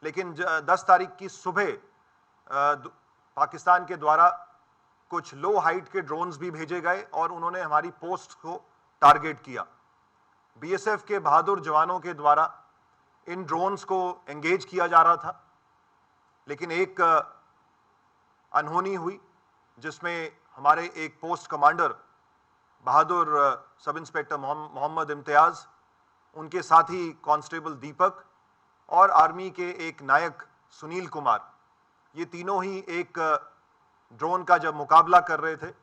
लेकिन 10 तारीख की सुबह पाकिस्तान के द्वारा कुछ लो हाइट के ड्रोन्स भी भेजे गए और उन्होंने हमारी पोस्ट को टारगेट किया। बीएसएफ के बहादुर जवानों के द्वारा इन ड्रोन्स को एंगेज किया जा रहा था, लेकिन एक अनहोनी हुई जिसमें हमारे एक पोस्ट कमांडर बहादुर सब इंस्पेक्टर मोहम्मद इम्तियाज, उनके साथी कांस्टेबल दीपक और आर्मी के एक नायक सुनील कुमार, ये तीनों ही एक ड्रोन का जब मुकाबला कर रहे थे,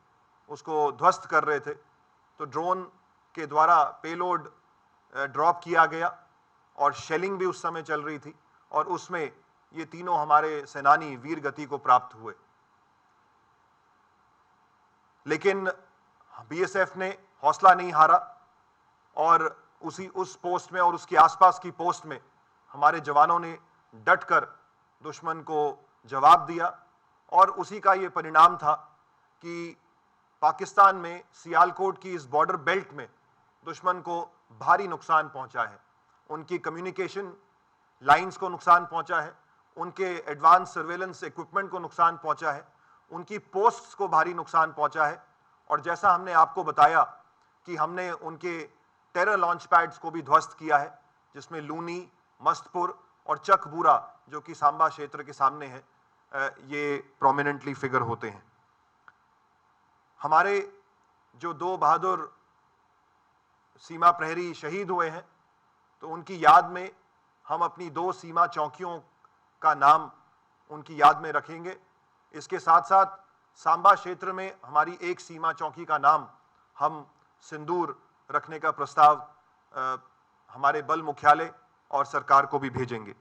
उसको ध्वस्त कर रहे थे, तो ड्रोन के द्वारा पेलोड ड्रॉप किया गया और शेलिंग भी उस समय चल रही थी और उसमें ये तीनों हमारे सेनानी वीर गति को प्राप्त हुए। लेकिन बीएसएफ ने हौसला नहीं हारा और उस पोस्ट में और उसके आसपास की पोस्ट में हमारे जवानों ने डटकर दुश्मन को जवाब दिया और उसी का ये परिणाम था कि पाकिस्तान में सियालकोट की इस बॉर्डर बेल्ट में दुश्मन को भारी नुकसान पहुंचा है। उनकी कम्युनिकेशन लाइंस को नुकसान पहुंचा है, उनके एडवांस सर्वेलेंस इक्विपमेंट को नुकसान पहुंचा है, उनकी पोस्ट्स को भारी नुकसान पहुंचा है और जैसा हमने आपको बताया कि हमने उनके टेरर लॉन्च पैड्स को भी ध्वस्त किया है, जिसमें लूनी, मस्तपुर और चकबूरा, जो कि सांबा क्षेत्र के सामने है, ये प्रोमिनेंटली फिगर होते हैं। हमारे जो 2 बहादुर सीमा प्रहरी शहीद हुए हैं, तो उनकी याद में हम अपनी 2 सीमा चौकियों का नाम उनकी याद में रखेंगे। इसके साथ साथ सांबा क्षेत्र में हमारी एक सीमा चौकी का नाम हम सिंदूर रखने का प्रस्ताव हमारे बल मुख्यालय और सरकार को भी भेजेंगे।